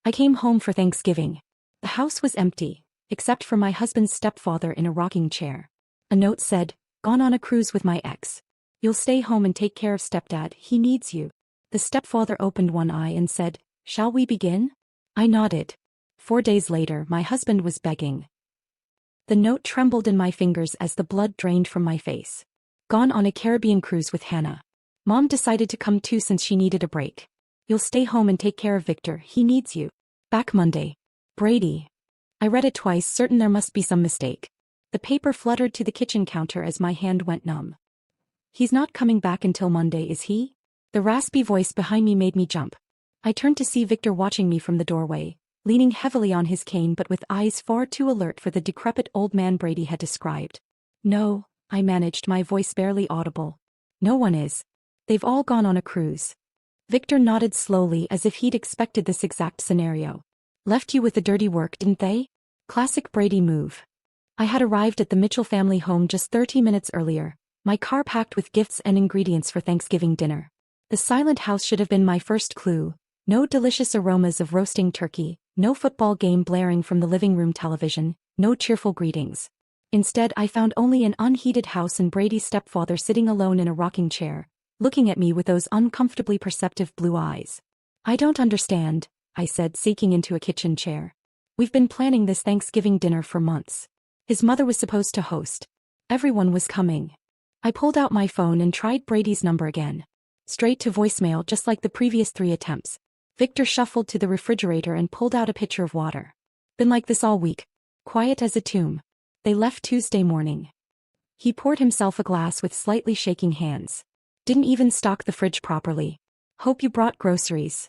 I came home for Thanksgiving. The house was empty, except for my husband's stepfather in a rocking chair. A note said, "Gone on a cruise with my ex. You'll stay home and take care of stepdad, he needs you." The stepfather opened one eye and said, "Shall we begin?" I nodded. 4 days later, my husband was begging. The note trembled in my fingers as the blood drained from my face. Gone on a Caribbean cruise with Hannah. Mom decided to come too since she needed a break. You'll stay home and take care of Victor, he needs you. Back Monday. Brady. I read it twice, certain there must be some mistake. The paper fluttered to the kitchen counter as my hand went numb. He's not coming back until Monday, is he? The raspy voice behind me made me jump. I turned to see Victor watching me from the doorway, leaning heavily on his cane but with eyes far too alert for the decrepit old man Brady had described. "No," I managed, my voice barely audible. "No one is. They've all gone on a cruise." Victor nodded slowly as if he'd expected this exact scenario. "Left you with the dirty work, didn't they?" Classic Brady move. I had arrived at the Mitchell family home just 30 minutes earlier, my car packed with gifts and ingredients for Thanksgiving dinner. The silent house should have been my first clue. No delicious aromas of roasting turkey, no football game blaring from the living room television, no cheerful greetings. Instead, I found only an unheated house and Brady's stepfather sitting alone in a rocking chair, looking at me with those uncomfortably perceptive blue eyes. "I don't understand," I said, sinking into a kitchen chair. "We've been planning this Thanksgiving dinner for months. His mother was supposed to host. Everyone was coming." I pulled out my phone and tried Brady's number again. Straight to voicemail, just like the previous 3 attempts. Victor shuffled to the refrigerator and pulled out a pitcher of water. "Been like this all week. Quiet as a tomb." They left Tuesday morning. He poured himself a glass with slightly shaking hands. "Didn't even stock the fridge properly. Hope you brought groceries."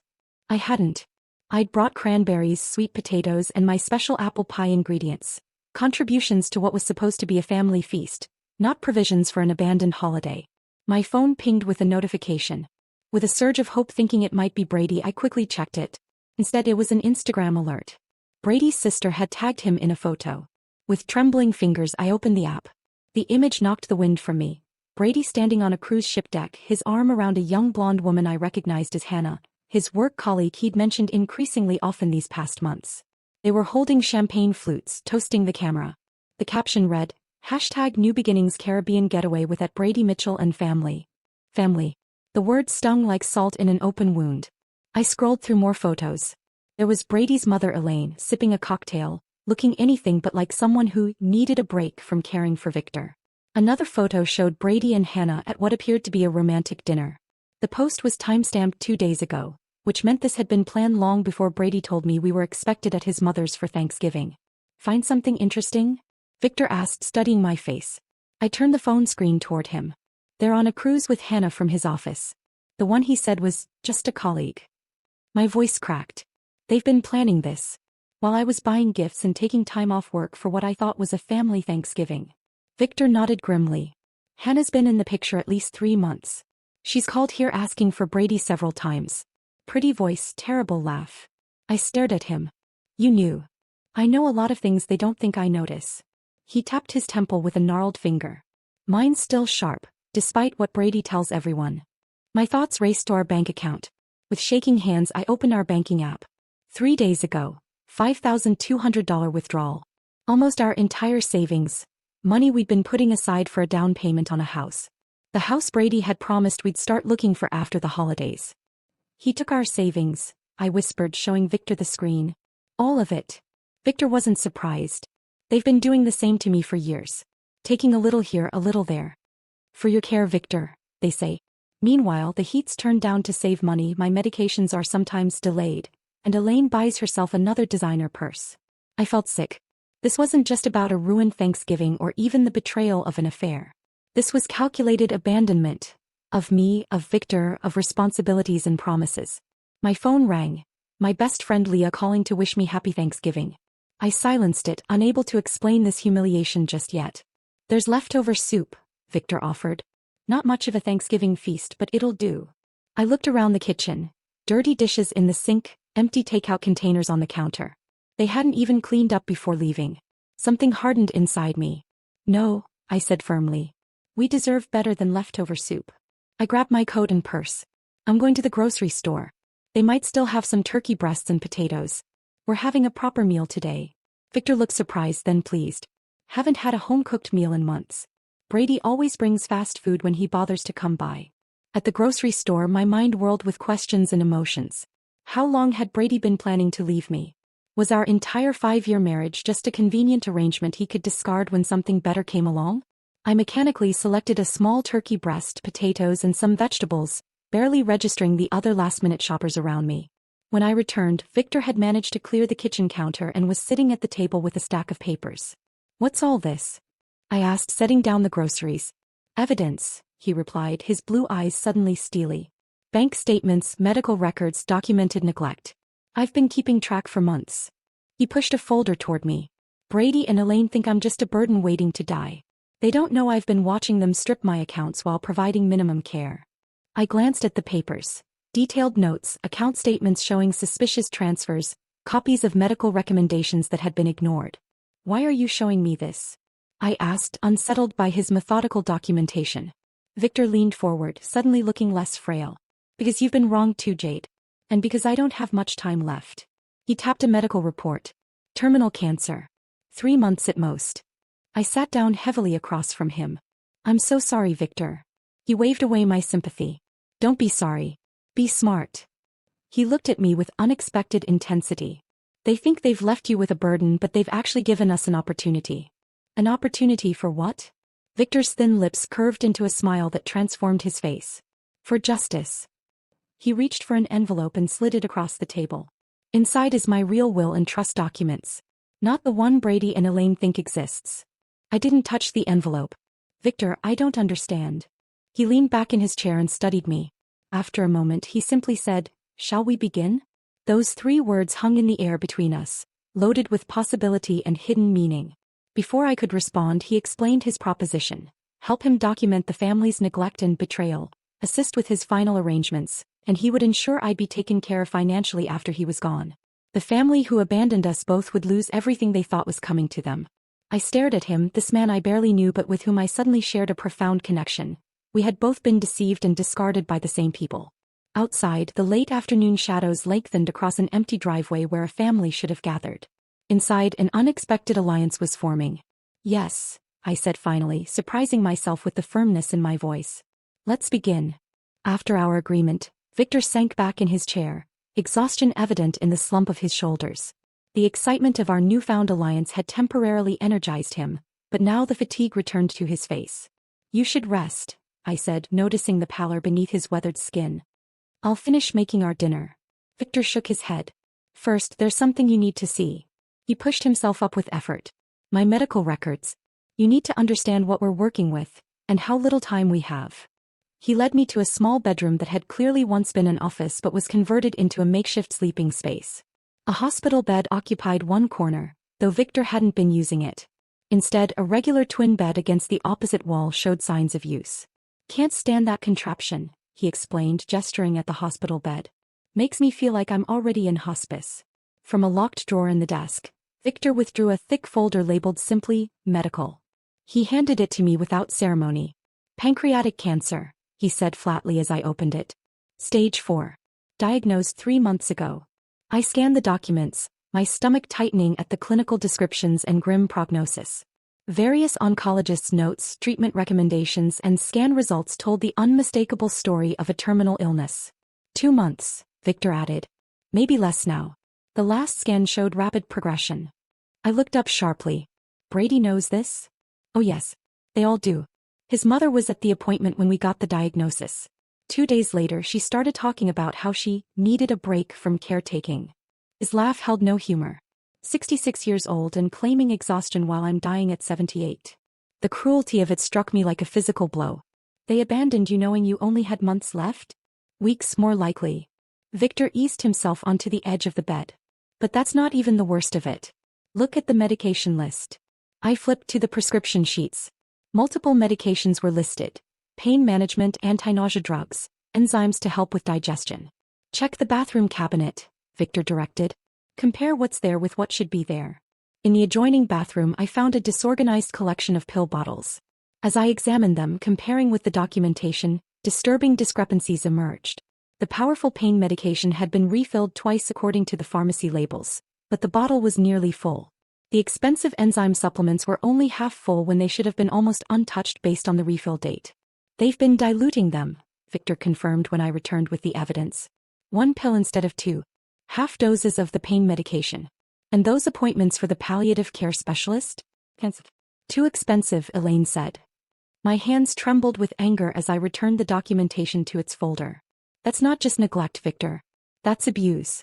I hadn't. I'd brought cranberries, sweet potatoes, and my special apple pie ingredients. Contributions to what was supposed to be a family feast, not provisions for an abandoned holiday. My phone pinged with a notification. With a surge of hope thinking it might be Brady, I quickly checked it. Instead, it was an Instagram alert. Brady's sister had tagged him in a photo. With trembling fingers, I opened the app. The image knocked the wind from me. Brady standing on a cruise ship deck, his arm around a young blonde woman I recognized as Hannah, his work colleague he'd mentioned increasingly often these past months. They were holding champagne flutes, toasting the camera. The caption read, #New Beginnings Caribbean Getaway with at Brady Mitchell and Family. Family. The word stung like salt in an open wound. I scrolled through more photos. There was Brady's mother Elaine, sipping a cocktail, looking anything but like someone who needed a break from caring for Victor. Another photo showed Brady and Hannah at what appeared to be a romantic dinner. The post was timestamped 2 days ago, which meant this had been planned long before Brady told me we were expected at his mother's for Thanksgiving. "Find something interesting?" Victor asked, studying my face. I turned the phone screen toward him. "They're on a cruise with Hannah from his office. The one he said was just a colleague." My voice cracked. "They've been planning this while I was buying gifts and taking time off work for what I thought was a family Thanksgiving." Victor nodded grimly. "Hannah's been in the picture at least 3 months. She's called here asking for Brady several times." Pretty voice, terrible laugh. I stared at him. "You knew." "I know a lot of things they don't think I notice." He tapped his temple with a gnarled finger. "Mine's still sharp, despite what Brady tells everyone." My thoughts raced to our bank account. With shaking hands, I opened our banking app. 3 days ago, $5,200 withdrawal. Almost our entire savings. Money we'd been putting aside for a down payment on a house. The house Brady had promised we'd start looking for after the holidays. "He took our savings," I whispered, showing Victor the screen. "All of it." Victor wasn't surprised. "They've been doing the same to me for years. Taking a little here, a little there. For your care, Victor, they say." Meanwhile, the heat's turned down to save money, my medications are sometimes delayed, and Elaine buys herself another designer purse. I felt sick. This wasn't just about a ruined Thanksgiving or even the betrayal of an affair. This was calculated abandonment. Of me, of Victor, of responsibilities and promises. My phone rang. My best friend Leah calling to wish me happy Thanksgiving. I silenced it, unable to explain this humiliation just yet. "There's leftover soup," Victor offered. "Not much of a Thanksgiving feast, but it'll do." I looked around the kitchen. Dirty dishes in the sink, empty takeout containers on the counter. They hadn't even cleaned up before leaving. Something hardened inside me. "No," I said firmly. "We deserve better than leftover soup." I grabbed my coat and purse. "I'm going to the grocery store." They might still have some turkey breasts and potatoes. We're having a proper meal today. Victor looked surprised then pleased. Haven't had a home-cooked meal in months. Brady always brings fast food when he bothers to come by. At the grocery store, my mind whirled with questions and emotions. How long had Brady been planning to leave me? Was our entire 5-year marriage just a convenient arrangement he could discard when something better came along? I mechanically selected a small turkey breast, potatoes, and some vegetables, barely registering the other last-minute shoppers around me. When I returned, Victor had managed to clear the kitchen counter and was sitting at the table with a stack of papers. "What's all this?" I asked, setting down the groceries. "Evidence," he replied, his blue eyes suddenly steely. "Bank statements, medical records, documented neglect. I've been keeping track for months." He pushed a folder toward me. "Brady and Elaine think I'm just a burden waiting to die. They don't know I've been watching them strip my accounts while providing minimum care." I glanced at the papers. Detailed notes, account statements showing suspicious transfers, copies of medical recommendations that had been ignored. "Why are you showing me this?" I asked, unsettled by his methodical documentation. Victor leaned forward, suddenly looking less frail. "Because you've been wrong too, Jade. And because I don't have much time left." He tapped a medical report. "Terminal cancer. 3 months at most." I sat down heavily across from him. "I'm so sorry, Victor." He waved away my sympathy. "Don't be sorry. Be smart." He looked at me with unexpected intensity. "They think they've left you with a burden, but they've actually given us an opportunity." "An opportunity for what?" Victor's thin lips curved into a smile that transformed his face. "For justice." He reached for an envelope and slid it across the table. "Inside is my real will and trust documents. Not the one Brady and Elaine think exists." I didn't touch the envelope. "Victor, I don't understand." He leaned back in his chair and studied me. After a moment, he simply said, "Shall we begin?" Those 3 words hung in the air between us, loaded with possibility and hidden meaning. Before I could respond, he explained his proposition. Help him document the family's neglect and betrayal, assist with his final arrangements, and he would ensure I'd be taken care of financially after he was gone. The family who abandoned us both would lose everything they thought was coming to them. I stared at him, this man I barely knew but with whom I suddenly shared a profound connection. We had both been deceived and discarded by the same people. Outside, the late afternoon shadows lengthened across an empty driveway where a family should have gathered. Inside, an unexpected alliance was forming. "Yes," I said finally, surprising myself with the firmness in my voice. "Let's begin." After our agreement, Victor sank back in his chair, exhaustion evident in the slump of his shoulders. The excitement of our newfound alliance had temporarily energized him, but now the fatigue returned to his face. "You should rest," I said, noticing the pallor beneath his weathered skin. "I'll finish making our dinner." Victor shook his head. "First, there's something you need to see." He pushed himself up with effort. "My medical records. You need to understand what we're working with, and how little time we have." He led me to a small bedroom that had clearly once been an office but was converted into a makeshift sleeping space. A hospital bed occupied one corner, though Victor hadn't been using it. Instead, a regular twin bed against the opposite wall showed signs of use. "Can't stand that contraption," he explained, gesturing at the hospital bed. "Makes me feel like I'm already in hospice." From a locked drawer in the desk, Victor withdrew a thick folder labeled simply, "Medical." He handed it to me without ceremony. "Pancreatic cancer," he said flatly as I opened it. "Stage 4. Diagnosed 3 months ago." I scanned the documents, my stomach tightening at the clinical descriptions and grim prognosis. Various oncologists' notes, treatment recommendations, and scan results told the unmistakable story of a terminal illness. 2 months, Victor added. "Maybe less now." The last scan showed rapid progression. I looked up sharply. "Brady knows this?" "Oh yes. They all do. His mother was at the appointment when we got the diagnosis. 2 days later, she started talking about how she needed a break from caretaking." His laugh held no humor. 66 years old and claiming exhaustion while I'm dying at 78. The cruelty of it struck me like a physical blow. "They abandoned you knowing you only had months left?" "Weeks more likely." Victor eased himself onto the edge of the bed. "But that's not even the worst of it. Look at the medication list." I flipped to the prescription sheets. Multiple medications were listed. Pain management, anti-nausea drugs, enzymes to help with digestion. "Check the bathroom cabinet," Victor directed. "Compare what's there with what should be there." In the adjoining bathroom, I found a disorganized collection of pill bottles. As I examined them, comparing with the documentation, disturbing discrepancies emerged. The powerful pain medication had been refilled twice according to the pharmacy labels, but the bottle was nearly full. The expensive enzyme supplements were only half full when they should have been almost untouched based on the refill date. They've been diluting them, Victor confirmed when I returned with the evidence. 1 pill instead of 2. Half doses of the pain medication. And those appointments for the palliative care specialist? Too expensive, Elaine said. My hands trembled with anger as I returned the documentation to its folder. That's not just neglect, Victor. That's abuse.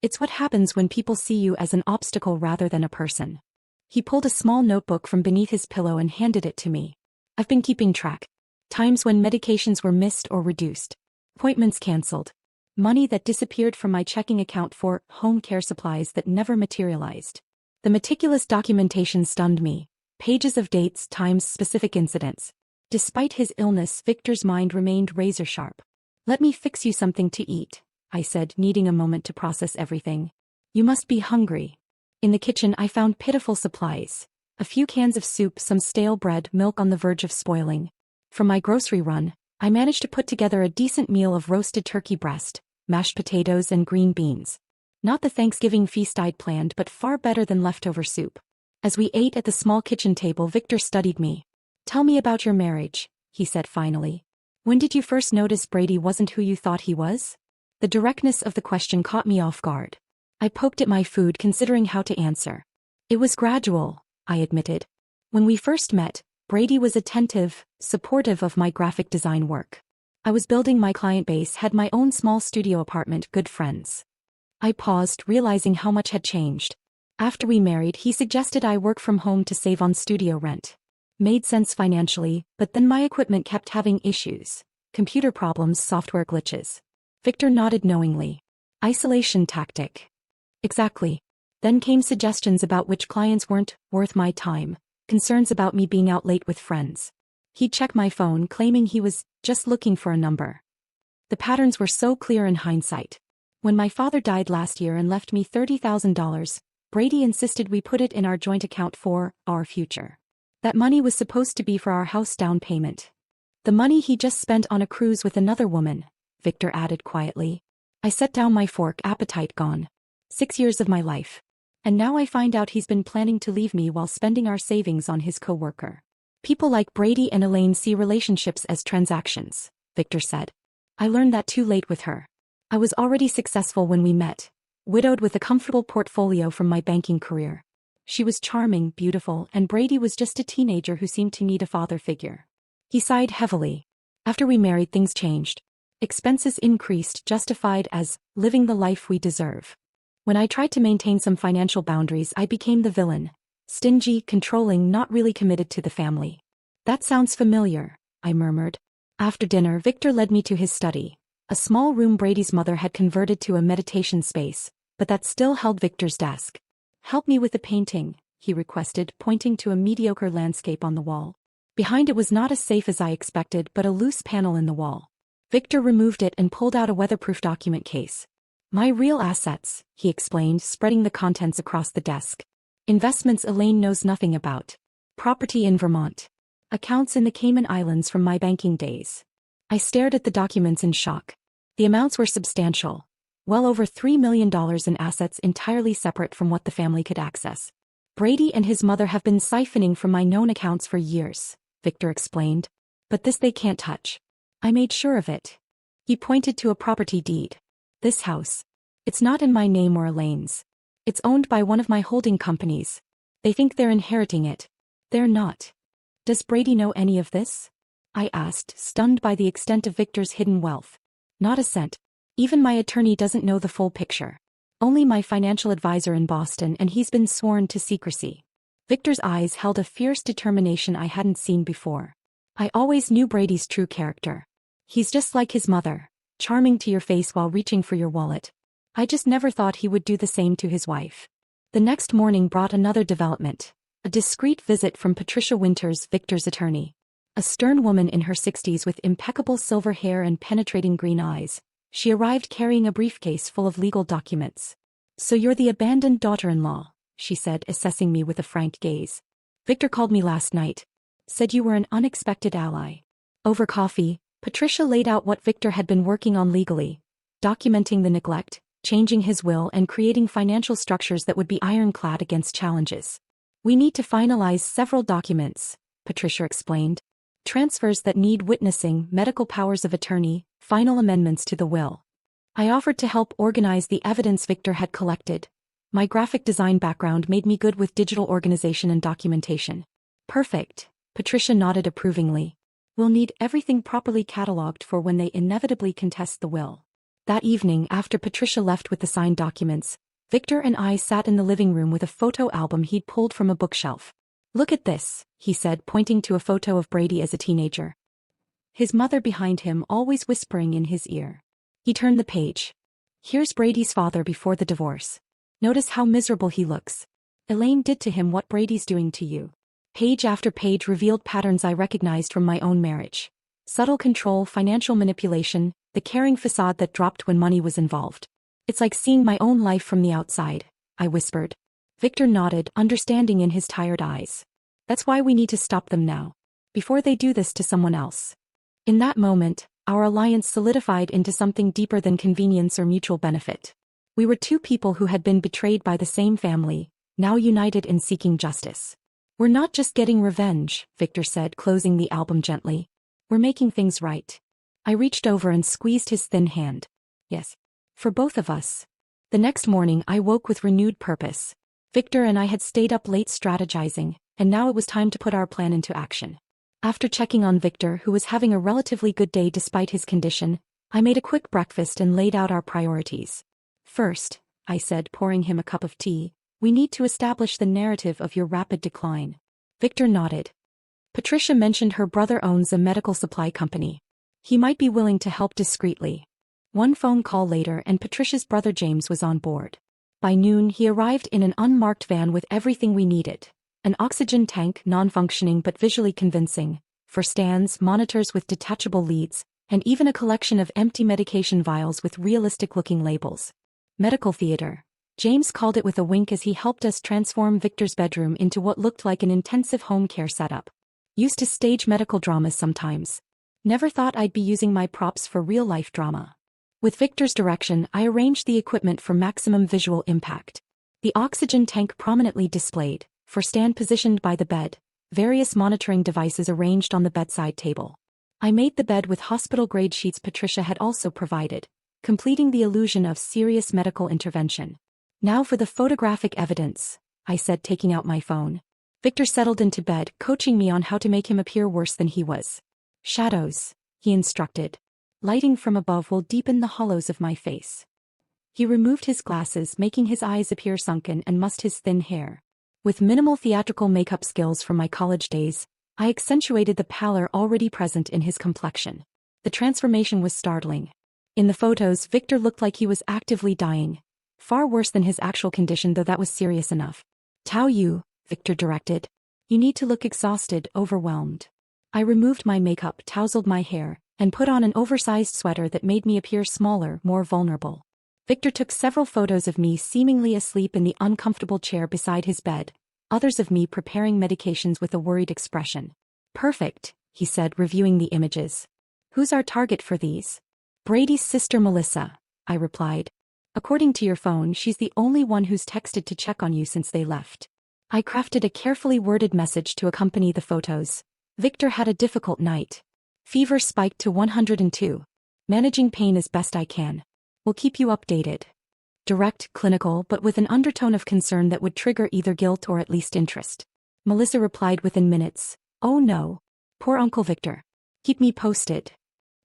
It's what happens when people see you as an obstacle rather than a person. He pulled a small notebook from beneath his pillow and handed it to me. I've been keeping track. Times when medications were missed or reduced. Appointments canceled. Money that disappeared from my checking account for home care supplies that never materialized. The meticulous documentation stunned me. Pages of dates, times, specific incidents. Despite his illness, Victor's mind remained razor-sharp. Let me fix you something to eat, I said, needing a moment to process everything. You must be hungry. In the kitchen I found pitiful supplies. A few cans of soup, some stale bread, milk on the verge of spoiling. From my grocery run, I managed to put together a decent meal of roasted turkey breast, mashed potatoes and green beans. Not the Thanksgiving feast I'd planned, but far better than leftover soup. As we ate at the small kitchen table, Victor studied me. Tell me about your marriage, he said finally. When did you first notice Brady wasn't who you thought he was? The directness of the question caught me off guard. I poked at my food, considering how to answer. It was gradual, I admitted. When we first met, Brady was attentive, supportive of my graphic design work. I was building my client base, had my own small studio apartment, good friends. I paused, realizing how much had changed. After we married, he suggested I work from home to save on studio rent. Made sense financially, but then my equipment kept having issues. Computer problems, software glitches. Victor nodded knowingly. Isolation tactic. Exactly. Then came suggestions about which clients weren't worth my time, concerns about me being out late with friends. He'd check my phone, claiming he was just looking for a number. The patterns were so clear in hindsight. When my father died last year and left me $30,000, Brady insisted we put it in our joint account for our future. That money was supposed to be for our house down payment. The money he just spent on a cruise with another woman, Victor added quietly. I set down my fork, appetite gone. 6 years of my life. And now I find out he's been planning to leave me while spending our savings on his co-worker. People like Brady and Elaine see relationships as transactions, Victor said. I learned that too late with her. I was already successful when we met, widowed with a comfortable portfolio from my banking career. She was charming, beautiful, and Brady was just a teenager who seemed to need a father figure. He sighed heavily. After we married, things changed. Expenses increased, justified as living the life we deserve. When I tried to maintain some financial boundaries, I became the villain. Stingy, controlling, not really committed to the family. That sounds familiar, I murmured. After dinner, Victor led me to his study. A small room Brady's mother had converted to a meditation space, but that still held Victor's desk. Help me with the painting, he requested, pointing to a mediocre landscape on the wall. Behind it was not as safe as I expected, but a loose panel in the wall. Victor removed it and pulled out a weatherproof document case. My real assets, he explained, spreading the contents across the desk. Investments Elaine knows nothing about. Property in Vermont. Accounts in the Cayman Islands from my banking days. I stared at the documents in shock. The amounts were substantial. Well over $3 million in assets entirely separate from what the family could access. Brady and his mother have been siphoning from my known accounts for years, Victor explained. But this they can't touch. I made sure of it. He pointed to a property deed. This house. It's not in my name or Elaine's. It's owned by one of my holding companies. They think they're inheriting it. They're not. Does Brady know any of this? I asked, stunned by the extent of Victor's hidden wealth. Not a cent. Even my attorney doesn't know the full picture. Only my financial advisor in Boston, and he's been sworn to secrecy. Victor's eyes held a fierce determination I hadn't seen before. I always knew Brady's true character. He's just like his mother, charming to your face while reaching for your wallet. I just never thought he would do the same to his wife. The next morning brought another development. A discreet visit from Patricia Winters, Victor's attorney. A stern woman in her 60s with impeccable silver hair and penetrating green eyes. She arrived carrying a briefcase full of legal documents. So you're the abandoned daughter-in-law, she said, assessing me with a frank gaze. Victor called me last night. Said you were an unexpected ally. Over coffee, Patricia laid out what Victor had been working on legally. documenting the neglect, changing his will, and creating financial structures that would be ironclad against challenges. We need to finalize several documents, Patricia explained. Transfers that need witnessing, medical powers of attorney, final amendments to the will. I offered to help organize the evidence Victor had collected. My graphic design background made me good with digital organization and documentation. Perfect, Patricia nodded approvingly. We'll need everything properly cataloged for when they inevitably contest the will. That evening, after Patricia left with the signed documents, Victor and I sat in the living room with a photo album he'd pulled from a bookshelf. Look at this, he said, pointing to a photo of Brady as a teenager. His mother behind him always whispering in his ear. He turned the page. Here's Brady's father before the divorce. Notice how miserable he looks. Elaine did to him what Brady's doing to you. Page after page revealed patterns I recognized from my own marriage. Subtle control, financial manipulation, the caring facade that dropped when money was involved. It's like seeing my own life from the outside, I whispered. Victor nodded, understanding in his tired eyes. That's why we need to stop them now. Before they do this to someone else. In that moment, our alliance solidified into something deeper than convenience or mutual benefit. We were two people who had been betrayed by the same family, now united in seeking justice. We're not just getting revenge, Victor said, closing the album gently. We're making things right. I reached over and squeezed his thin hand. Yes. For both of us. The next morning I woke with renewed purpose. Victor and I had stayed up late strategizing, and now it was time to put our plan into action. After checking on Victor, who was having a relatively good day despite his condition, I made a quick breakfast and laid out our priorities. First, I said, pouring him a cup of tea, we need to establish the narrative of your rapid decline. Victor nodded. Patricia mentioned her brother owns a medical supply company. He might be willing to help discreetly. One phone call later and Patricia's brother James was on board. By noon he arrived in an unmarked van with everything we needed. An oxygen tank, non-functioning but visually convincing, for stands, monitors with detachable leads, and even a collection of empty medication vials with realistic-looking labels. Medical theater. James called it with a wink as he helped us transform Victor's bedroom into what looked like an intensive home care setup. Used to stage medical dramas sometimes. Never thought I'd be using my props for real-life drama. With Victor's direction, I arranged the equipment for maximum visual impact. The oxygen tank prominently displayed, for stand positioned by the bed, various monitoring devices arranged on the bedside table. I made the bed with hospital-grade sheets Patricia had also provided, completing the illusion of serious medical intervention. Now for the photographic evidence, I said, taking out my phone. Victor settled into bed, coaching me on how to make him appear worse than he was. Shadows, he instructed. Lighting from above will deepen the hollows of my face. He removed his glasses, making his eyes appear sunken, and mussed his thin hair. With minimal theatrical makeup skills from my college days, I accentuated the pallor already present in his complexion. The transformation was startling. In the photos, Victor looked like he was actively dying. Far worse than his actual condition, though that was serious enough. Tao Yu, Victor directed. You need to look exhausted, overwhelmed. I removed my makeup, tousled my hair, and put on an oversized sweater that made me appear smaller, more vulnerable. Victor took several photos of me seemingly asleep in the uncomfortable chair beside his bed, others of me preparing medications with a worried expression. Perfect, he said, reviewing the images. Who's our target for these? Brady's sister Melissa, I replied. According to your phone, she's the only one who's texted to check on you since they left. I crafted a carefully worded message to accompany the photos. Victor had a difficult night. Fever spiked to 102. Managing pain as best I can. We'll keep you updated. Direct, clinical, but with an undertone of concern that would trigger either guilt or at least interest. Melissa replied within minutes. Oh no. Poor Uncle Victor. Keep me posted.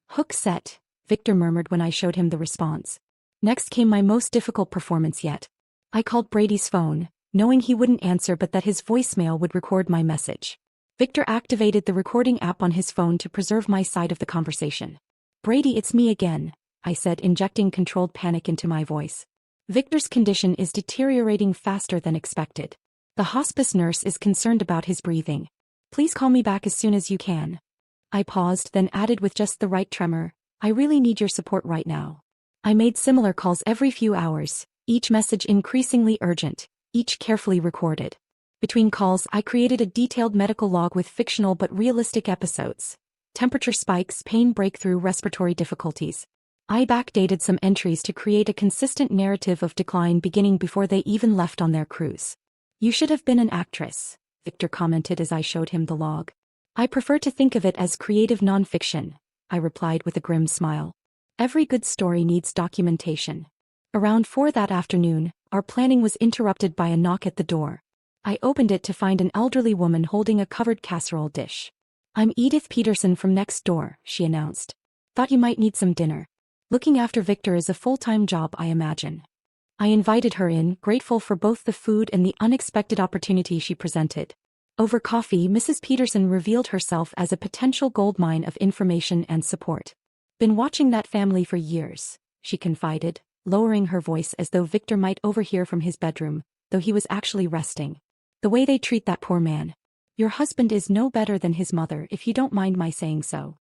Hook set, Victor murmured when I showed him the response. Next came my most difficult performance yet. I called Brady's phone, knowing he wouldn't answer but that his voicemail would record my message. Victor activated the recording app on his phone to preserve my side of the conversation. Brady, it's me again, I said, injecting controlled panic into my voice. Victor's condition is deteriorating faster than expected. The hospice nurse is concerned about his breathing. Please call me back as soon as you can. I paused, then added with just the right tremor, I really need your support right now. I made similar calls every few hours, each message increasingly urgent, each carefully recorded. Between calls, I created a detailed medical log with fictional but realistic episodes. Temperature spikes, pain breakthrough, respiratory difficulties. I backdated some entries to create a consistent narrative of decline beginning before they even left on their cruise. You should have been an actress, Victor commented as I showed him the log. I prefer to think of it as creative nonfiction, I replied with a grim smile. Every good story needs documentation. Around 4 that afternoon, our planning was interrupted by a knock at the door. I opened it to find an elderly woman holding a covered casserole dish. I'm Edith Peterson from next door, she announced. Thought you might need some dinner. Looking after Victor is a full-time job, I imagine. I invited her in, grateful for both the food and the unexpected opportunity she presented. Over coffee, Mrs. Peterson revealed herself as a potential goldmine of information and support. Been watching that family for years, she confided, lowering her voice as though Victor might overhear from his bedroom, though he was actually resting. The way they treat that poor man. Your husband is no better than his mother, if you don't mind my saying so.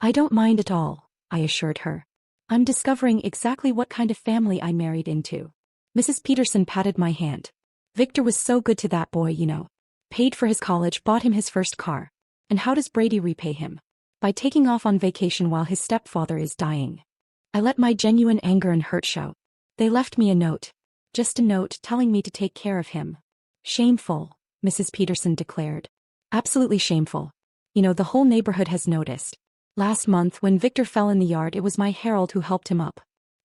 I don't mind at all, I assured her. I'm discovering exactly what kind of family I married into. Mrs. Peterson patted my hand. Victor was so good to that boy, you know. Paid for his college, bought him his first car. And how does Brady repay him? By taking off on vacation while his stepfather is dying. I let my genuine anger and hurt show. They left me a note. Just a note telling me to take care of him. Shameful, Mrs. Peterson declared. Absolutely shameful. You know, the whole neighborhood has noticed. Last month when Victor fell in the yard, it was my Harold who helped him up.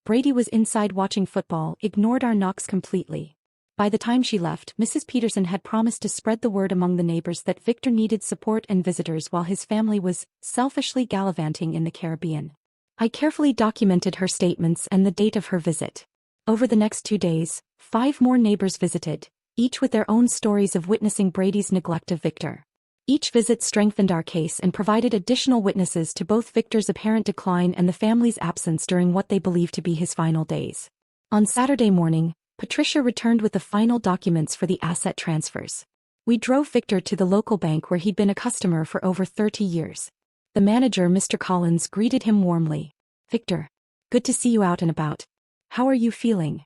Brady was inside watching football, ignored our knocks completely. By the time she left, Mrs. Peterson had promised to spread the word among the neighbors that Victor needed support and visitors while his family was selfishly gallivanting in the Caribbean. I carefully documented her statements and the date of her visit. Over the next 2 days, 5 more neighbors visited, each with their own stories of witnessing Brady's neglect of Victor. Each visit strengthened our case and provided additional witnesses to both Victor's apparent decline and the family's absence during what they believed to be his final days. On Saturday morning, Patricia returned with the final documents for the asset transfers. We drove Victor to the local bank where he'd been a customer for over 30 years. The manager, Mr. Collins, greeted him warmly. Victor, good to see you out and about. How are you feeling?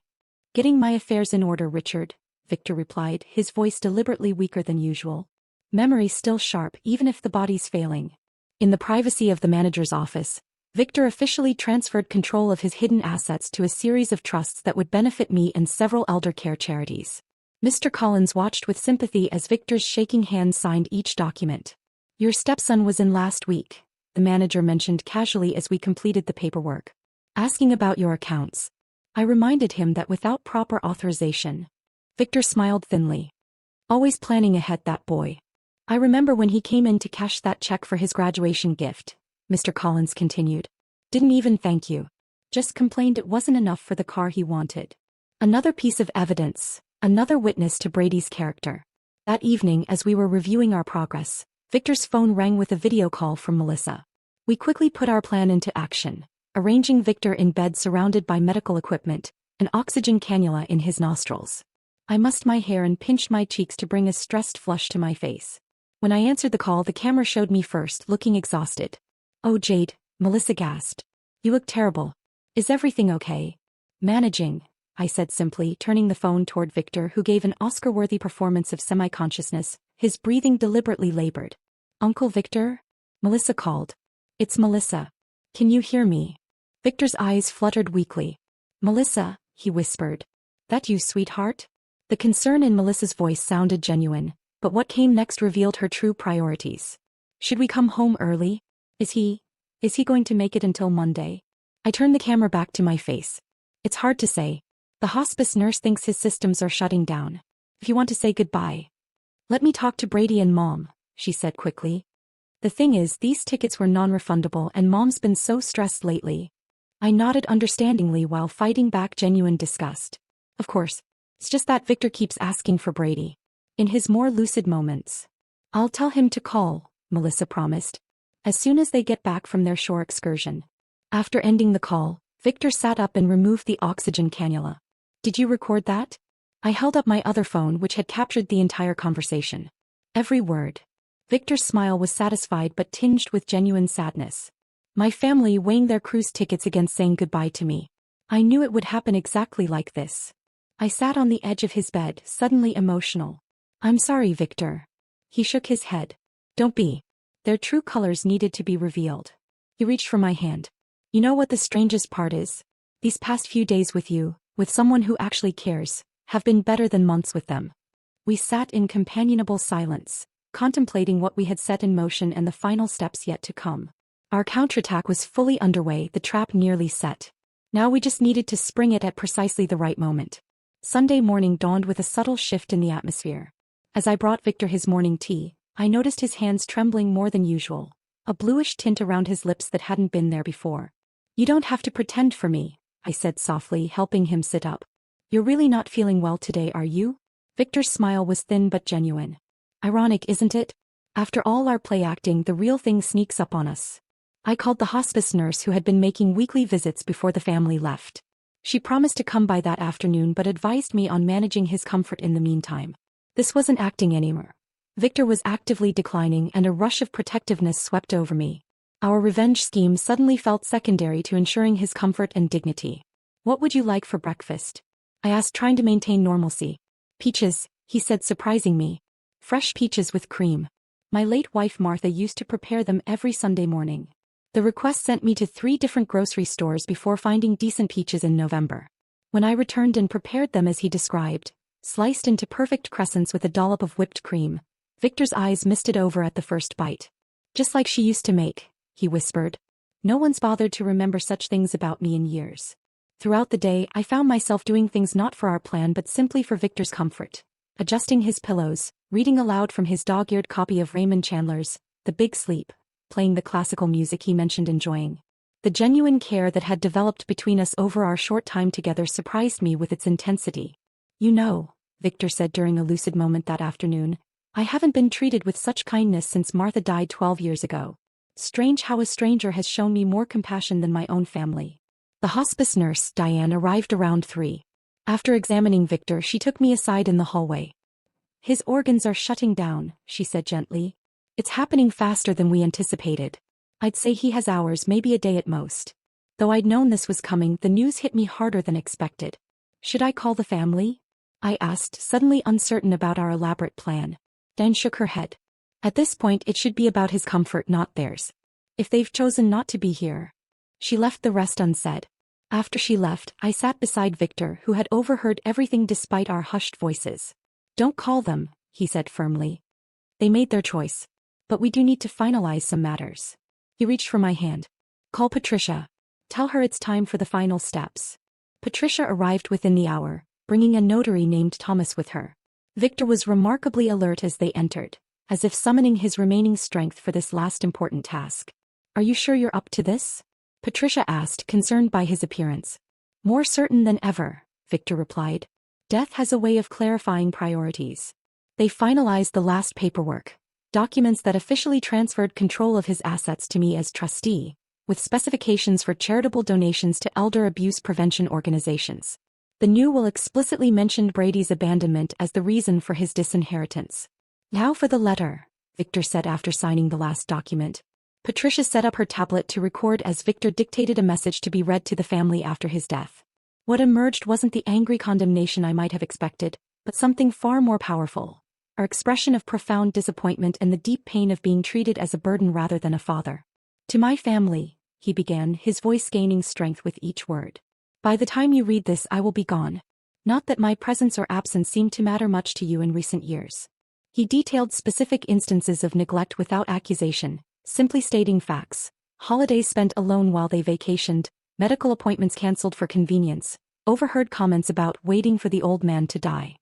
Getting my affairs in order, Richard, Victor replied, his voice deliberately weaker than usual. Memory still sharp even if the body's failing. In the privacy of the manager's office, Victor officially transferred control of his hidden assets to a series of trusts that would benefit me and several elder care charities. Mr. Collins watched with sympathy as Victor's shaking hand signed each document. Your stepson was in last week, the manager mentioned casually as we completed the paperwork. Asking about your accounts. I reminded him that without proper authorization. Victor smiled thinly. Always planning ahead, that boy. I remember when he came in to cash that check for his graduation gift, Mr. Collins continued. Didn't even thank you. Just complained it wasn't enough for the car he wanted. Another piece of evidence, another witness to Brady's character. That evening, as we were reviewing our progress, Victor's phone rang with a video call from Melissa. We quickly put our plan into action, arranging Victor in bed surrounded by medical equipment, an oxygen cannula in his nostrils. I mussed my hair and pinched my cheeks to bring a stressed flush to my face. When I answered the call, the camera showed me first, looking exhausted. Oh, Jade, Melissa gasped. You look terrible. Is everything okay? Managing, I said simply, turning the phone toward Victor, who gave an Oscar-worthy performance of semi-consciousness, his breathing deliberately labored. Uncle Victor? Melissa called. It's Melissa. Can you hear me? Victor's eyes fluttered weakly. Melissa, he whispered. That you, sweetheart? The concern in Melissa's voice sounded genuine, but what came next revealed her true priorities. Should we come home early? Is he going to make it until Monday? I turned the camera back to my face. It's hard to say. The hospice nurse thinks his systems are shutting down. If you want to say goodbye. Let me talk to Brady and Mom, she said quickly. The thing is, these tickets were non-refundable and Mom's been so stressed lately. I nodded understandingly while fighting back genuine disgust. Of course. It's just that Victor keeps asking for Brady. In his more lucid moments. I'll tell him to call, Melissa promised. As soon as they get back from their shore excursion. After ending the call, Victor sat up and removed the oxygen cannula. Did you record that? I held up my other phone, which had captured the entire conversation. Every word. Victor's smile was satisfied but tinged with genuine sadness. My family weighing their cruise tickets against saying goodbye to me. I knew it would happen exactly like this. I sat on the edge of his bed, suddenly emotional. I'm sorry, Victor. He shook his head. Don't be. Their true colors needed to be revealed. He reached for my hand. You know what the strangest part is? These past few days with you, with someone who actually cares, have been better than months with them. We sat in companionable silence, contemplating what we had set in motion and the final steps yet to come. Our counterattack was fully underway, the trap nearly set. Now we just needed to spring it at precisely the right moment. Sunday morning dawned with a subtle shift in the atmosphere. As I brought Victor his morning tea, I noticed his hands trembling more than usual, a bluish tint around his lips that hadn't been there before. You don't have to pretend for me, I said softly, helping him sit up. You're really not feeling well today, are you? Victor's smile was thin but genuine. Ironic, isn't it? After all our play acting, the real thing sneaks up on us. I called the hospice nurse who had been making weekly visits before the family left. She promised to come by that afternoon but advised me on managing his comfort in the meantime. This wasn't acting anymore. Victor was actively declining and a rush of protectiveness swept over me. Our revenge scheme suddenly felt secondary to ensuring his comfort and dignity. What would you like for breakfast? I asked, trying to maintain normalcy. Peaches, he said, surprising me. Fresh peaches with cream. My late wife Martha used to prepare them every Sunday morning. The request sent me to 3 different grocery stores before finding decent peaches in November. When I returned and prepared them as he described, sliced into perfect crescents with a dollop of whipped cream, Victor's eyes misted over at the first bite. Just like she used to make, he whispered. No one's bothered to remember such things about me in years. Throughout the day, I found myself doing things not for our plan but simply for Victor's comfort. Adjusting his pillows, reading aloud from his dog-eared copy of Raymond Chandler's The Big Sleep, playing the classical music he mentioned enjoying. The genuine care that had developed between us over our short time together surprised me with its intensity. You know, Victor said during a lucid moment that afternoon, I haven't been treated with such kindness since Martha died 12 years ago. Strange how a stranger has shown me more compassion than my own family. The hospice nurse, Diane, arrived around 3. After examining Victor, she took me aside in the hallway. His organs are shutting down, she said gently. It's happening faster than we anticipated. I'd say he has hours, maybe a day at most. Though I'd known this was coming, the news hit me harder than expected. Should I call the family? I asked, suddenly uncertain about our elaborate plan. Diane shook her head. At this point, it should be about his comfort, not theirs. If they've chosen not to be here. She left the rest unsaid. After she left, I sat beside Victor, who had overheard everything despite our hushed voices. Don't call them, he said firmly. They made their choice. But we do need to finalize some matters. He reached for my hand. Call Patricia. Tell her it's time for the final steps. Patricia arrived within the hour, bringing a notary named Thomas with her. Victor was remarkably alert as they entered, as if summoning his remaining strength for this last important task. Are you sure you're up to this? Patricia asked, concerned by his appearance. More certain than ever, Victor replied. Death has a way of clarifying priorities. They finalized the last paperwork. Documents that officially transferred control of his assets to me as trustee, with specifications for charitable donations to elder abuse prevention organizations. The new will explicitly mentioned Brady's abandonment as the reason for his disinheritance. Now for the letter, Victor said after signing the last document. Patricia set up her tablet to record as Victor dictated a message to be read to the family after his death. What emerged wasn't the angry condemnation I might have expected, but something far more powerful. Our expression of profound disappointment and the deep pain of being treated as a burden rather than a father. To my family, he began, his voice gaining strength with each word. By the time you read this, I will be gone. Not that my presence or absence seemed to matter much to you in recent years. He detailed specific instances of neglect without accusation, simply stating facts. Holidays spent alone while they vacationed, medical appointments cancelled for convenience, overheard comments about waiting for the old man to die.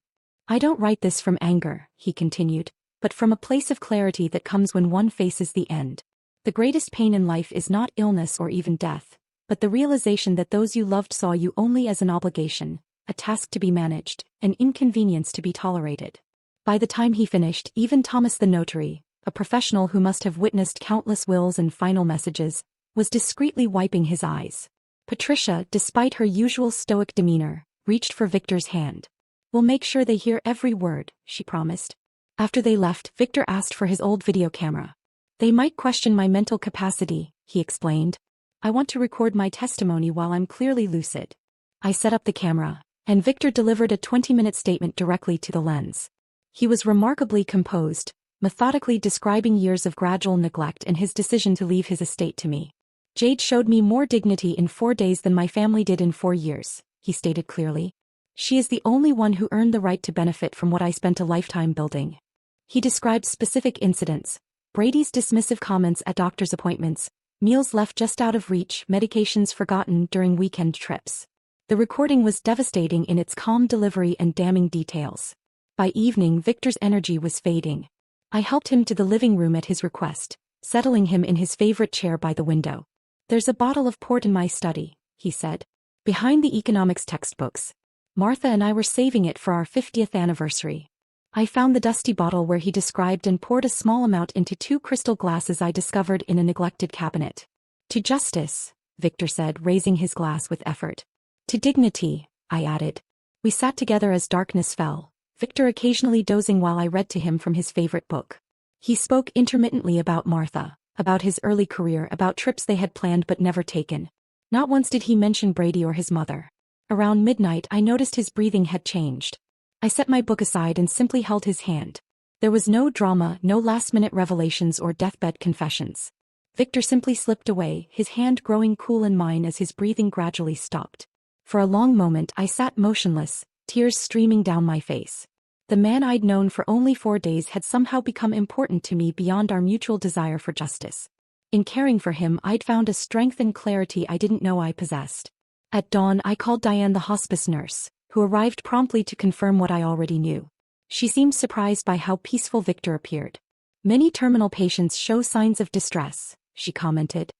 I don't write this from anger, he continued, but from a place of clarity that comes when one faces the end. The greatest pain in life is not illness or even death, but the realization that those you loved saw you only as an obligation, a task to be managed, an inconvenience to be tolerated. By the time he finished, even Thomas the notary, a professional who must have witnessed countless wills and final messages, was discreetly wiping his eyes. Patricia, despite her usual stoic demeanor, reached for Victor's hand. We'll make sure they hear every word, she promised. After they left, Victor asked for his old video camera. They might question my mental capacity, he explained. I want to record my testimony while I'm clearly lucid. I set up the camera, and Victor delivered a 20-minute statement directly to the lens. He was remarkably composed, methodically describing years of gradual neglect and his decision to leave his estate to me. Jade showed me more dignity in 4 days than my family did in 4 years, he stated clearly. She is the only one who earned the right to benefit from what I spent a lifetime building. He described specific incidents: Brady's dismissive comments at doctor's appointments, meals left just out of reach, medications forgotten during weekend trips. The recording was devastating in its calm delivery and damning details. By evening, Victor's energy was fading. I helped him to the living room at his request, settling him in his favorite chair by the window. "There's a bottle of port in my study," he said. "Behind the economics textbooks. Martha and I were saving it for our 50th anniversary." I found the dusty bottle where he described and poured a small amount into 2 crystal glasses I discovered in a neglected cabinet. "To justice," Victor said, raising his glass with effort. "To dignity," I added. We sat together as darkness fell, Victor occasionally dozing while I read to him from his favorite book. He spoke intermittently about Martha, about his early career, about trips they had planned but never taken. Not once did he mention Brady or his mother. Around midnight I noticed his breathing had changed. I set my book aside and simply held his hand. There was no drama, no last-minute revelations or deathbed confessions. Victor simply slipped away, his hand growing cool in mine as his breathing gradually stopped. For a long moment I sat motionless, tears streaming down my face. The man I'd known for only 4 days had somehow become important to me beyond our mutual desire for justice. In caring for him, I'd found a strength and clarity I didn't know I possessed. At dawn, I called Diane, the hospice nurse, who arrived promptly to confirm what I already knew. She seemed surprised by how peaceful Victor appeared. "Many terminal patients show signs of distress," she commented.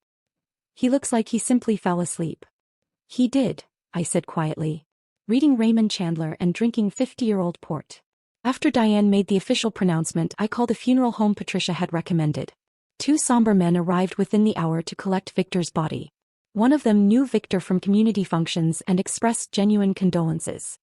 "He looks like he simply fell asleep." "He did," I said quietly, reading Raymond Chandler and drinking 50-year-old port. After Diane made the official pronouncement, I called a funeral home Patricia had recommended. 2 somber men arrived within the hour to collect Victor's body. One of them knew Victor from community functions and expressed genuine condolences.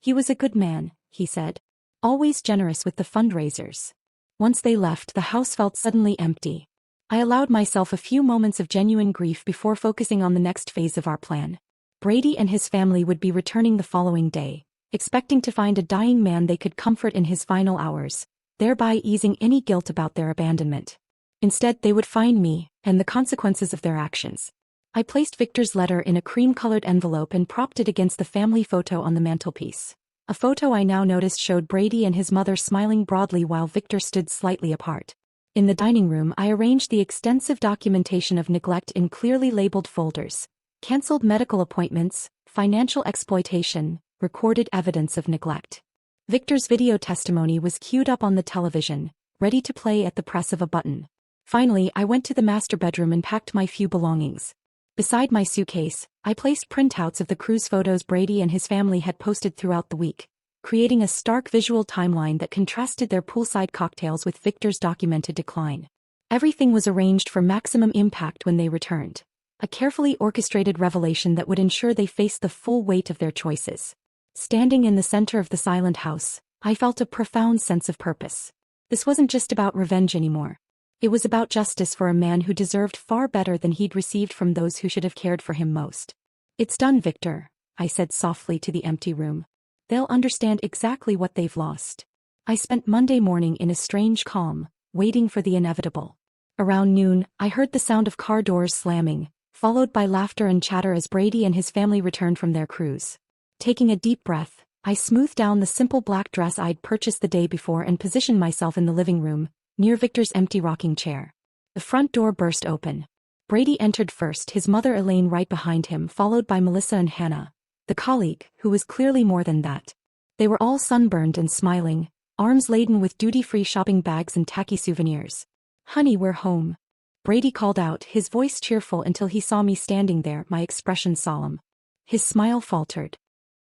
"He was a good man," he said. "Always generous with the fundraisers." Once they left, the house felt suddenly empty. I allowed myself a few moments of genuine grief before focusing on the next phase of our plan. Brady and his family would be returning the following day, expecting to find a dying man they could comfort in his final hours, thereby easing any guilt about their abandonment. Instead, they would find me, and the consequences of their actions. I placed Victor's letter in a cream-colored envelope and propped it against the family photo on the mantelpiece. A photo I now noticed showed Brady and his mother smiling broadly while Victor stood slightly apart. In the dining room, I arranged the extensive documentation of neglect in clearly labeled folders: canceled medical appointments, financial exploitation, recorded evidence of neglect. Victor's video testimony was queued up on the television, ready to play at the press of a button. Finally, I went to the master bedroom and packed my few belongings. Beside my suitcase, I placed printouts of the cruise photos Brady and his family had posted throughout the week, creating a stark visual timeline that contrasted their poolside cocktails with Victor's documented decline. Everything was arranged for maximum impact when they returned. A carefully orchestrated revelation that would ensure they faced the full weight of their choices. Standing in the center of the silent house, I felt a profound sense of purpose. This wasn't just about revenge anymore. It was about justice for a man who deserved far better than he'd received from those who should have cared for him most. "It's done, Victor," I said softly to the empty room. "They'll understand exactly what they've lost." I spent Monday morning in a strange calm, waiting for the inevitable. Around noon, I heard the sound of car doors slamming, followed by laughter and chatter as Brady and his family returned from their cruise. Taking a deep breath, I smoothed down the simple black dress I'd purchased the day before and positioned myself in the living room, near Victor's empty rocking chair. The front door burst open. Brady entered first, his mother Elaine right behind him, followed by Melissa and Hannah, the colleague, who was clearly more than that. They were all sunburned and smiling, arms laden with duty-free shopping bags and tacky souvenirs. "Honey, we're home," Brady called out, his voice cheerful until he saw me standing there, my expression solemn. His smile faltered.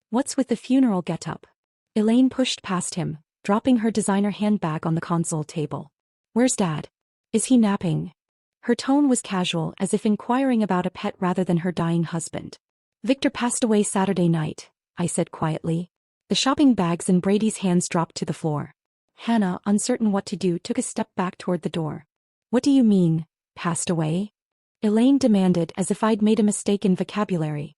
"What's with the funeral getup?" Elaine pushed past him, dropping her designer handbag on the console table. "Where's Dad? Is he napping?" Her tone was casual, as if inquiring about a pet rather than her dying husband. "Victor passed away Saturday night," I said quietly. The shopping bags in Brady's hands dropped to the floor. Hannah, uncertain what to do, took a step back toward the door. "What do you mean, passed away?" Elaine demanded, as if I'd made a mistake in vocabulary.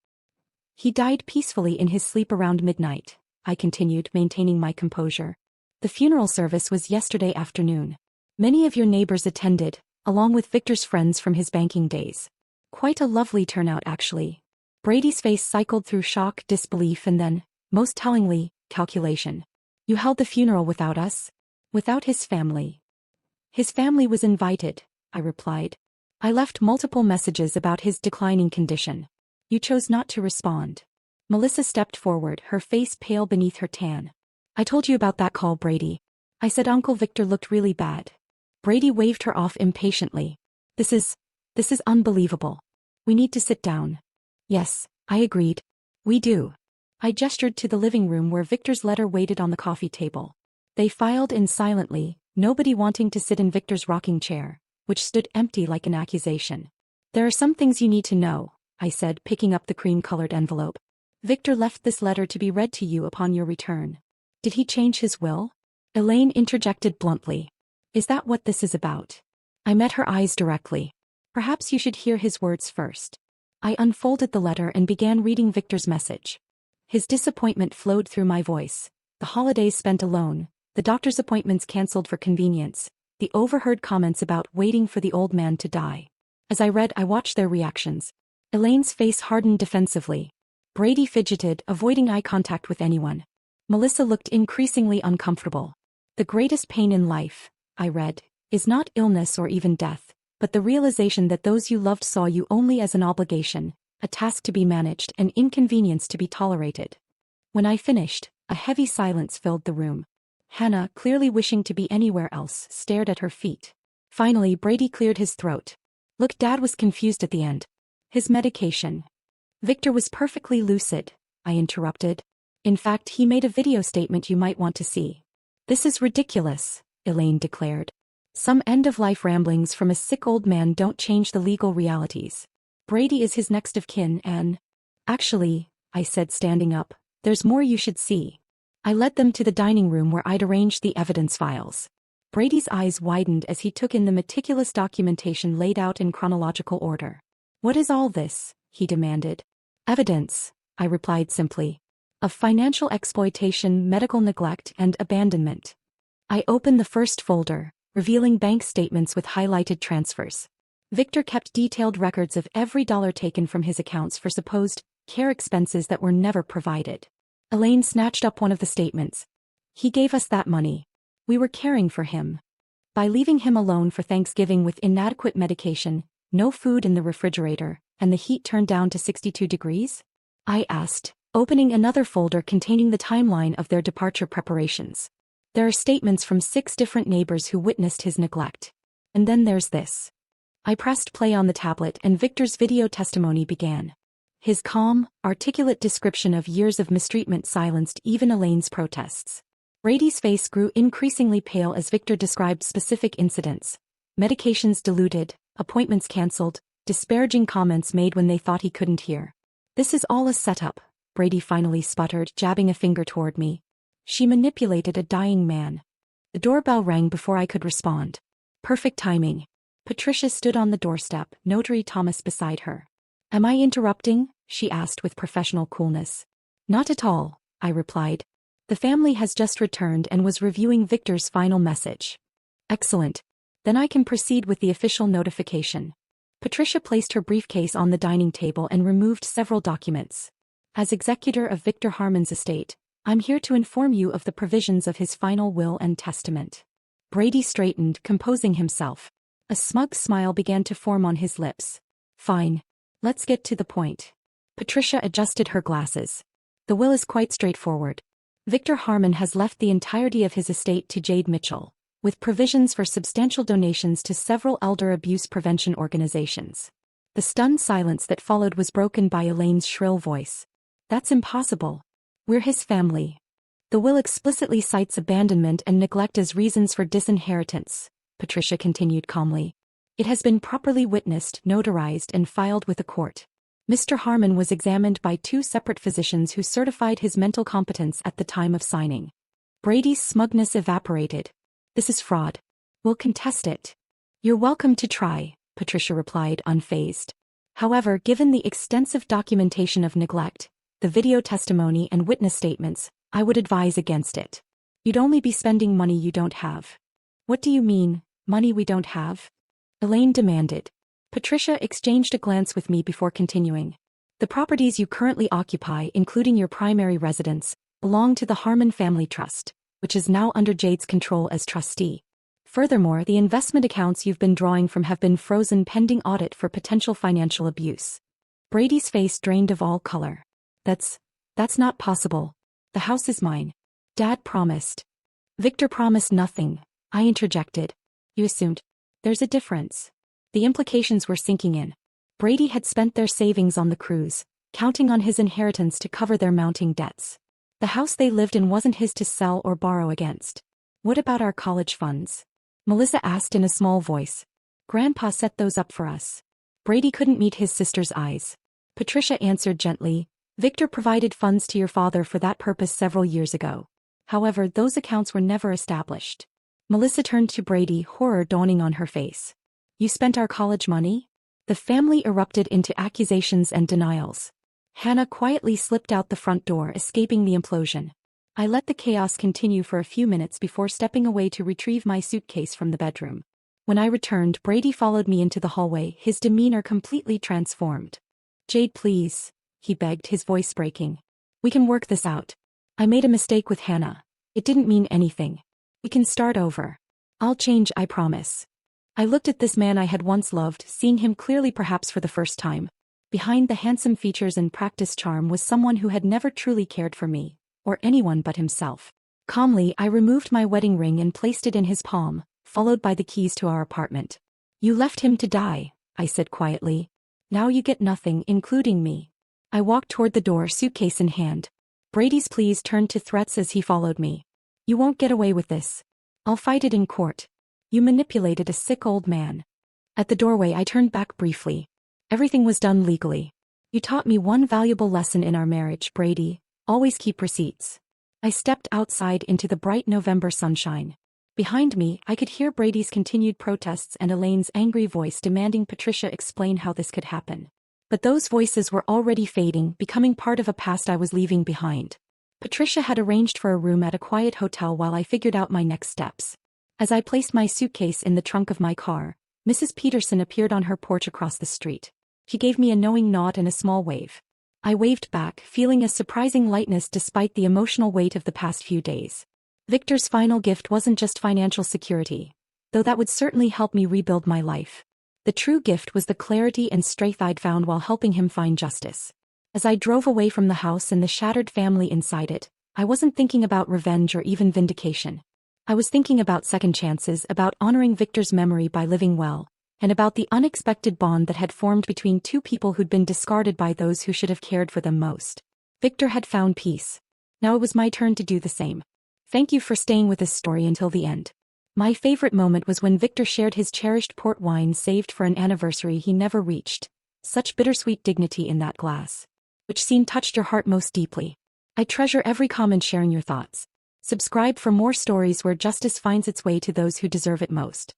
"He died peacefully in his sleep around midnight," I continued, maintaining my composure. "The funeral service was yesterday afternoon. Many of your neighbors attended, along with Victor's friends from his banking days. Quite a lovely turnout actually. Brady's face cycled through shock, disbelief and then, most tellingly, calculation. You held the funeral without us? Without his family. His family was invited, I replied. I left multiple messages about his declining condition. You chose not to respond. Melissa stepped forward, her face pale beneath her tan. I told you about that call, Brady. I said Uncle Victor looked really bad. Brady waved her off impatiently. This is unbelievable. We need to sit down. Yes, I agreed. We do. I gestured to the living room where Victor's letter waited on the coffee table. They filed in silently, nobody wanting to sit in Victor's rocking chair, which stood empty like an accusation. There are some things you need to know, I said, picking up the cream-colored envelope. Victor left this letter to be read to you upon your return. Did he change his will? Elaine interjected bluntly. Is that what this is about? I met her eyes directly. Perhaps you should hear his words first. I unfolded the letter and began reading Victor's message. His disappointment flowed through my voice. The holidays spent alone, the doctor's appointments cancelled for convenience, the overheard comments about waiting for the old man to die. As I read, I watched their reactions. Elaine's face hardened defensively. Brady fidgeted, avoiding eye contact with anyone. Melissa looked increasingly uncomfortable. The greatest pain in life, I read, is not illness or even death, but the realization that those you loved saw you only as an obligation, a task to be managed, an inconvenience to be tolerated. When I finished, a heavy silence filled the room. Hannah, clearly wishing to be anywhere else, stared at her feet. Finally, Brady cleared his throat. Look, Dad was confused at the end. His medication. Victor was perfectly lucid, I interrupted. In fact, he made a video statement you might want to see. This is ridiculous, Elaine declared. Some end-of-life ramblings from a sick old man don't change the legal realities. Brady is his next of kin and… Actually, I said, standing up, there's more you should see. I led them to the dining room where I'd arranged the evidence files. Brady's eyes widened as he took in the meticulous documentation laid out in chronological order. What is all this? He demanded. Evidence, I replied simply. Of financial exploitation, medical neglect, and abandonment. I opened the first folder, revealing bank statements with highlighted transfers. Victor kept detailed records of every dollar taken from his accounts for supposed care expenses that were never provided. Elaine snatched up one of the statements. He gave us that money. We were caring for him. By leaving him alone for Thanksgiving with inadequate medication, no food in the refrigerator, and the heat turned down to 62 degrees? I asked, opening another folder containing the timeline of their departure preparations. There are statements from 6 different neighbors who witnessed his neglect. And then there's this. I pressed play on the tablet and Victor's video testimony began. His calm, articulate description of years of mistreatment silenced even Elaine's protests. Brady's face grew increasingly pale as Victor described specific incidents. Medications diluted, appointments cancelled, disparaging comments made when they thought he couldn't hear. This is all a setup, Brady finally sputtered, jabbing a finger toward me. She manipulated a dying man. The doorbell rang before I could respond. Perfect timing. Patricia stood on the doorstep, Notary Thomas beside her. Am I interrupting? She asked with professional coolness. Not at all, I replied. The family has just returned and was reviewing Victor's final message. Excellent. Then I can proceed with the official notification. Patricia placed her briefcase on the dining table and removed several documents. As executor of Victor Harmon's estate, I'm here to inform you of the provisions of his final will and testament. Brady straightened, composing himself. A smug smile began to form on his lips. Fine. Let's get to the point. Patricia adjusted her glasses. The will is quite straightforward. Victor Harmon has left the entirety of his estate to Jade Mitchell, with provisions for substantial donations to several elder abuse prevention organizations. The stunned silence that followed was broken by Elaine's shrill voice. That's impossible. We're his family. The will explicitly cites abandonment and neglect as reasons for disinheritance, Patricia continued calmly. It has been properly witnessed, notarized, and filed with a court. Mr. Harmon was examined by 2 separate physicians who certified his mental competence at the time of signing. Brady's smugness evaporated. This is fraud. We'll contest it. You're welcome to try, Patricia replied, unfazed. However, given the extensive documentation of neglect, the video testimony and witness statements, I would advise against it. You'd only be spending money you don't have. What do you mean, money we don't have? Elaine demanded. Patricia exchanged a glance with me before continuing. The properties you currently occupy, including your primary residence, belong to the Harmon Family Trust, which is now under Jade's control as trustee. Furthermore, the investment accounts you've been drawing from have been frozen pending audit for potential financial abuse. Brady's face drained of all color. That's not possible. The house is mine. Dad promised. Victor promised nothing, I interjected. You assumed. There's a difference. The implications were sinking in. Brady had spent their savings on the cruise, counting on his inheritance to cover their mounting debts. The house they lived in wasn't his to sell or borrow against. What about our college funds? Melissa asked in a small voice. Grandpa set those up for us. Brady couldn't meet his sister's eyes. Patricia answered gently. Victor provided funds to your father for that purpose several years ago. However, those accounts were never established. Melissa turned to Brady, horror dawning on her face. You spent our college money? The family erupted into accusations and denials. Hannah quietly slipped out the front door, escaping the implosion. I let the chaos continue for a few minutes before stepping away to retrieve my suitcase from the bedroom. When I returned, Brady followed me into the hallway, his demeanor completely transformed. Jade, please, he begged, his voice breaking. We can work this out. I made a mistake with Hannah. It didn't mean anything. We can start over. I'll change, I promise. I looked at this man I had once loved, seeing him clearly perhaps for the first time. Behind the handsome features and practiced charm was someone who had never truly cared for me, or anyone but himself. Calmly, I removed my wedding ring and placed it in his palm, followed by the keys to our apartment. You left him to die, I said quietly. Now you get nothing, including me. I walked toward the door, suitcase in hand. Brady's pleas turned to threats as he followed me. You won't get away with this. I'll fight it in court. You manipulated a sick old man. At the doorway, I turned back briefly. Everything was done legally. You taught me one valuable lesson in our marriage, Brady. Always keep receipts. I stepped outside into the bright November sunshine. Behind me, I could hear Brady's continued protests and Elaine's angry voice demanding Patricia explain how this could happen. But those voices were already fading, becoming part of a past I was leaving behind. Patricia had arranged for a room at a quiet hotel while I figured out my next steps. As I placed my suitcase in the trunk of my car, Mrs. Peterson appeared on her porch across the street. She gave me a knowing nod and a small wave. I waved back, feeling a surprising lightness despite the emotional weight of the past few days. Victor's final gift wasn't just financial security, though that would certainly help me rebuild my life. The true gift was the clarity and strength I'd found while helping him find justice. As I drove away from the house and the shattered family inside it, I wasn't thinking about revenge or even vindication. I was thinking about second chances, about honoring Victor's memory by living well, and about the unexpected bond that had formed between two people who'd been discarded by those who should have cared for them most. Victor had found peace. Now it was my turn to do the same. Thank you for staying with this story until the end. My favorite moment was when Victor shared his cherished port wine saved for an anniversary he never reached. Such bittersweet dignity in that glass. Which scene touched your heart most deeply? I treasure every comment sharing your thoughts. Subscribe for more stories where justice finds its way to those who deserve it most.